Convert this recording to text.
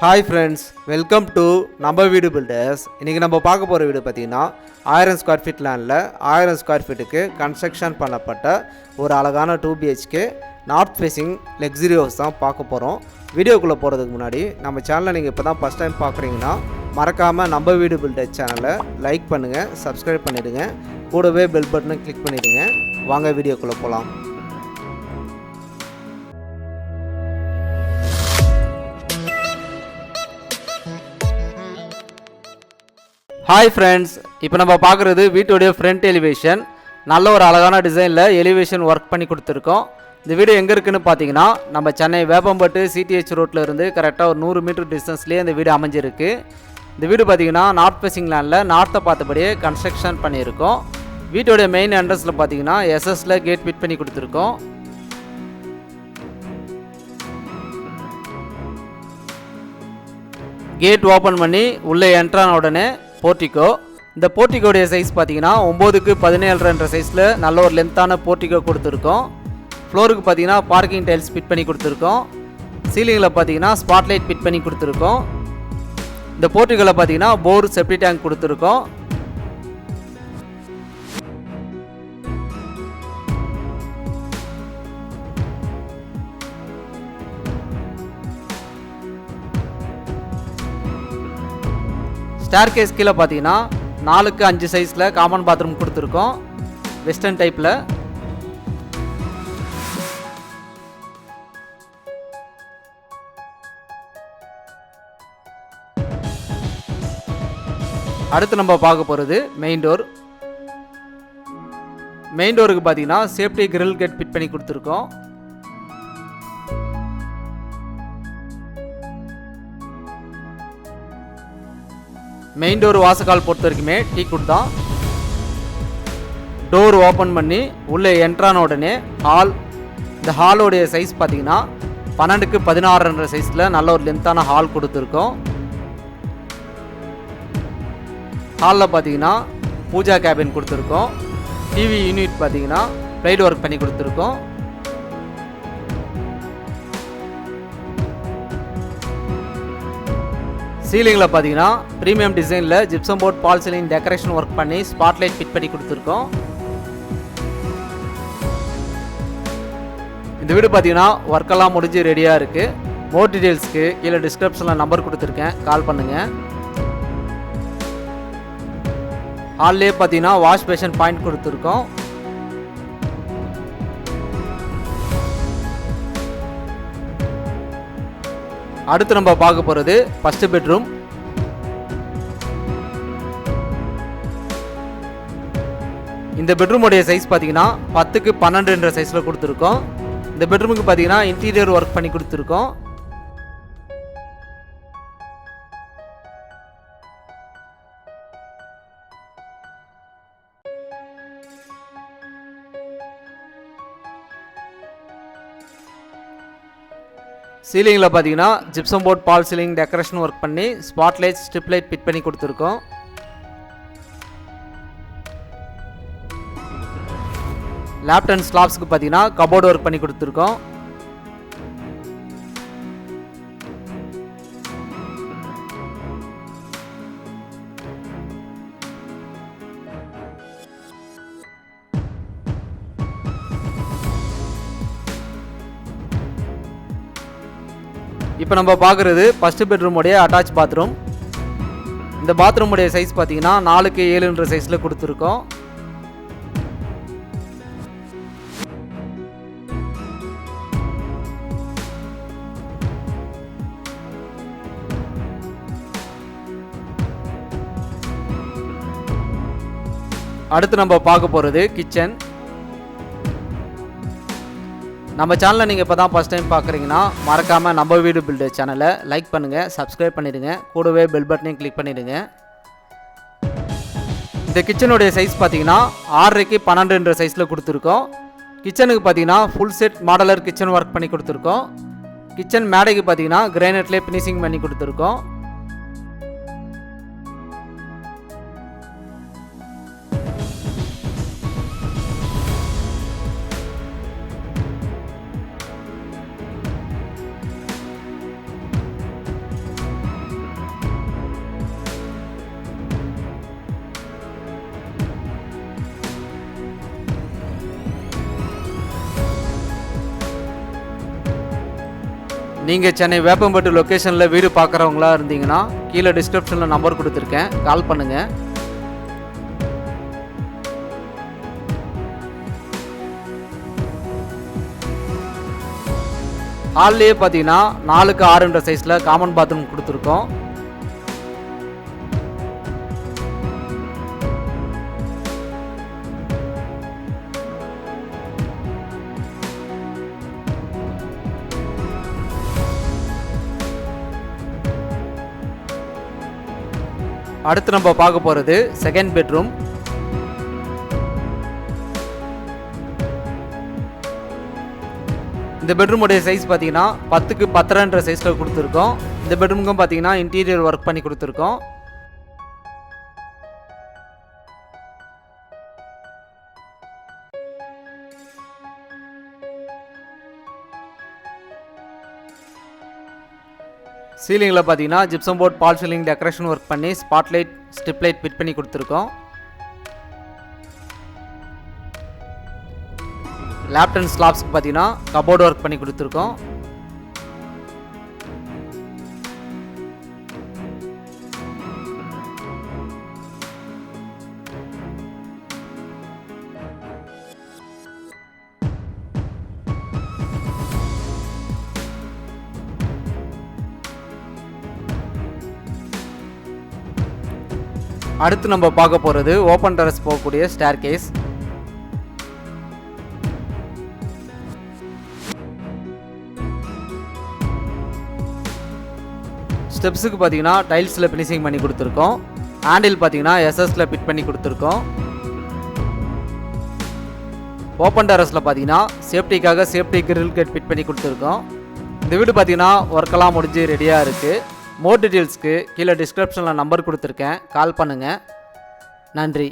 Hi friends, welcome to நம்ம வீடு filters. இன்றைக்கி நம்ம பார்க்க போகிற வீடு பார்த்திங்கன்னா 1000 ஸ்கொயர் ஃபீட் லேண்டில் 1000 ஸ்கொயர் ஃபீட்டுக்கு கன்ஸ்ட்ரக்ஷன் பண்ணப்பட்ட ஒரு அழகான 2BHK north facing luxury house தான் பார்க்க போகிறோம். வீடியோக்குள்ளே போகிறதுக்கு முன்னாடி நம்ம சேனலை நீங்கள் இப்போ தான் ஃபஸ்ட் டைம் பார்க்குறீங்கன்னா மறக்காமல் நம்ம வீடு பில்டர் சேனலை லைக் பண்ணுங்கள், சப்ஸ்கிரைப் பண்ணிவிடுங்க, கூடவே பெல் பட்டனை கிளிக் பண்ணிவிடுங்க. வாங்க வீடியோக்குள்ளே போகலாம். ஹாய் ஃப்ரெண்ட்ஸ், இப்போ நம்ம பார்க்குறது வீட்டோடைய ஃப்ரண்ட் எலிவேஷன். நல்ல ஒரு அழகான டிசைனில் எலிவேஷன் ஒர்க் பண்ணி கொடுத்துருக்கோம். இந்த வீடு எங்கே இருக்குதுன்னு பார்த்தீங்கன்னா நம்ம சென்னை வேப்பம்பட்டு CTH ரோட்டில் இருந்து கரெக்டாக ஒரு 100 மீட்டர் டிஸ்டன்ஸ்லேயே இந்த வீடு அமைஞ்சிருக்கு. இந்த வீடு பார்த்திங்கன்னா நார்த் ஃபேஸிங் லேண்டில் நார்த்தை பார்த்தபடியே கன்ஸ்ட்ரக்ஷன் பண்ணியிருக்கோம். வீட்டோடைய மெயின் என்ட்ரன்ஸில் பார்த்தீங்கன்னா SS கேட் ஃபிட் பண்ணி கொடுத்துருக்கோம். கேட் ஓப்பன் பண்ணி உள்ளே என்ட்ரான உடனே போர்ட்டிகோ. இந்த போர்ட்டிகோடைய சைஸ் பார்த்தீங்கன்னா 9க்கு 17 சைஸில் நல்ல ஒரு லென்த்தான போர்ட்டிகோ கொடுத்துருக்கோம். ஃப்ளோருக்கு பார்த்தீங்கன்னா பார்க்கிங் டைல்ஸ் ஃபிட் பண்ணி கொடுத்துருக்கோம். சீலிங்கில் பார்த்தீங்கன்னா ஸ்பாட்லைட் ஃபிட் பண்ணி கொடுத்துருக்கோம். இந்த போர்ட்டிகோவில் பார்த்தீங்கன்னா போர் செப்டி டேங்க் கொடுத்துருக்கோம். ஸ்டேர் கேஸ் கீழே பார்த்தீங்கன்னா 4க்கு 5 சைஸில் காமன் பாத்ரூம் கொடுத்துருக்கோம், வெஸ்டர்ன் டைப்பில். அடுத்து நம்ம பார்க்க போகிறது மெயின் டோர். மெயின் டோருக்கு பார்த்தீங்கன்னா சேஃப்டி கிரில் கேட் ஃபிட் பண்ணி கொடுத்துருக்கோம். மெயின் டோர் வாசக்கால் பொறுத்த வரைக்குமே டீக்குட் தான். டோர் ஓப்பன் பண்ணி உள்ளே என்ட்ரான உடனே ஹால். இந்த ஹாலோடைய சைஸ் பார்த்தீங்கன்னா 12க்கு 16 சைஸில் நல்ல ஒரு லென்த்தான ஹால் கொடுத்துருக்கோம். ஹாலில் பார்த்தீங்கன்னா பூஜா கேபின் கொடுத்துருக்கோம். டிவி யூனிட் பார்த்தீங்கன்னா ப்ளைவுட் ஒர்க் பண்ணி கொடுத்துருக்கோம். சீலிங்கில் பார்த்தீங்கன்னா ப்ரீமியம் டிசைனில் ஜிப்சம் போர்ட் பால் சீலிங் டெக்கரேஷன் ஒர்க் பண்ணி ஸ்பாட்லைட் ஃபிட் பண்ணி கொடுத்துருக்கோம். இந்த வீடு பார்த்தீங்கன்னா ஒர்க்கெல்லாம் முடிஞ்சு ரெடியாக இருக்குது. மோர் டீட்டெயில்ஸ்க்கு கீழே டிஸ்கிரிப்ஷனில் நம்பர் கொடுத்துருக்கேன், கால் பண்ணுங்கள். ஹால்லே பார்த்தீங்கன்னா வாஷ் பேஷன் பாயிண்ட் கொடுத்துருக்கோம். அடுத்து நம்ம பார்க்க போகிறது ஃபர்ஸ்ட் பெட்ரூம். இந்த பெட்ரூமுடைய சைஸ் பார்த்தீங்கன்னா 10க்கு 12 சைஸில் கொடுத்துருக்கோம். இந்த பெட்ரூமுக்கு பார்த்தீங்கன்னா இன்டீரியர் ஒர்க் பண்ணி கொடுத்துருக்கோம். சீலிங்கில் பார்த்தீங்கன்னா ஜிப்சம் போர்ட் பால் சீலிங் டெக்கரேஷன் ஒர்க் பண்ணி ஸ்பாட்லைட் ஸ்ட்ரிப் லைட் ஃபிட் பண்ணி கொடுத்துருக்கோம். லேப்ட் அண்ட் ஸ்லாப்ஸ்க்கு பார்த்தீங்கன்னா கபோர்டு ஒர்க் பண்ணி கொடுத்துருக்கோம். இப்போ நம்ம பார்க்குறது ஃபஸ்ட்டு பெட்ரூமுடைய அட்டாச் பாத்ரூம். இந்த பாத்ரூமுடைய சைஸ் பார்த்தீங்கன்னா 4க்கு 7 சைஸில் கொடுத்துருக்கோம். அடுத்து நம்ம பார்க்க போகிறது கிச்சன். நம்ம சேனலை நீங்கள் இப்போ தான் ஃபஸ்ட் டைம் பார்க்குறீங்கன்னா மறக்காமல் நம்ம வீடு பில்டர் சேனலை லைக் பண்ணுங்கள், சப்ஸ்கிரைப் பண்ணிவிடுங்க, கூடவே பெல் பட்டனையும் கிளிக் பண்ணிவிடுங்க. இந்த கிச்சனுடைய சைஸ் பார்த்தீங்கன்னா 6க்கு 12 சைஸில் கொடுத்துருக்கோம். கிச்சனுக்கு பார்த்தீங்கன்னா full set modeller kitchen work பண்ணி கொடுத்துருக்கோம். கிச்சன் மேடைக்கு பார்த்தீங்கன்னா கிரானைட்லேயே ஃபினிஷிங் பண்ணி கொடுத்துருக்கோம். நீங்கள் சென்னை வேப்பம்பட்டு லொக்கேஷனில் வீடு பார்க்குறவங்களா இருந்தீங்கன்னா கீழே டிஸ்கிரிப்ஷனில் நம்பர் கொடுத்துருக்கேன், கால் பண்ணுங்கள். ஹால்லேயே பார்த்தீங்கன்னா 4க்கு 6 சைஸில் காமன் பாத்ரூம் கொடுத்துருக்கோம். அடுத்து நம்ம பார்க்க போகிறது செகண்ட் பெட்ரூம். இந்த பெட்ரூமுடைய சைஸ் பார்த்தீங்கன்னா 10க்கு 10.5 சைஸில் கொடுத்துருக்கோம். இந்த பெட்ரூமுக்கும் பார்த்தீங்கன்னா இன்டீரியர் ஒர்க் பண்ணி கொடுத்துருக்கோம். சீலிங்கில் பார்த்தீங்கன்னா ஜிப்சம் போர்ட் பால் சீலிங் டெக்கரேஷன் ஒர்க் பண்ணி ஸ்பாட்லைட் ஸ்ட்ரிப் லைட் ஃபிட் பண்ணி கொடுத்துருக்கோம். லேப்ட் அண்ட் ஸ்லாப்ஸ்க்கு பார்த்தீங்கன்னா கபோர்டு ஒர்க் பண்ணி கொடுத்துருக்கோம். அடுத்து நம்ம பார்க்க போகிறது ஓப்பன் டெரஸ் போகக்கூடிய ஸ்டேர் கேஸ். ஸ்டெப்ஸுக்கு பார்த்தீங்கன்னா டைல்ஸில் ஃபினிஷிங் பண்ணி கொடுத்துருக்கோம். ஹேண்டில் பார்த்தீங்கன்னா எஸ்எஸ்ல ஃபிட் பண்ணி கொடுத்துருக்கோம். ஓப்பன் டெரஸில் பார்த்தீங்கன்னா சேஃப்டிக்காக சேஃப்டி கிரில் கேட் ஃபிட் பண்ணி கொடுத்துருக்கோம். இந்த வீடு பார்த்தீங்கன்னா ஒர்க்கெல்லாம் முடிஞ்சு ரெடியாக இருக்குது. மோர் டீட்டெயில்ஸ்க்கு கீழே டிஸ்கிரிப்ஷனில் நம்பர் கொடுத்துருக்கேன், கால் பண்ணுங்கள். நன்றி.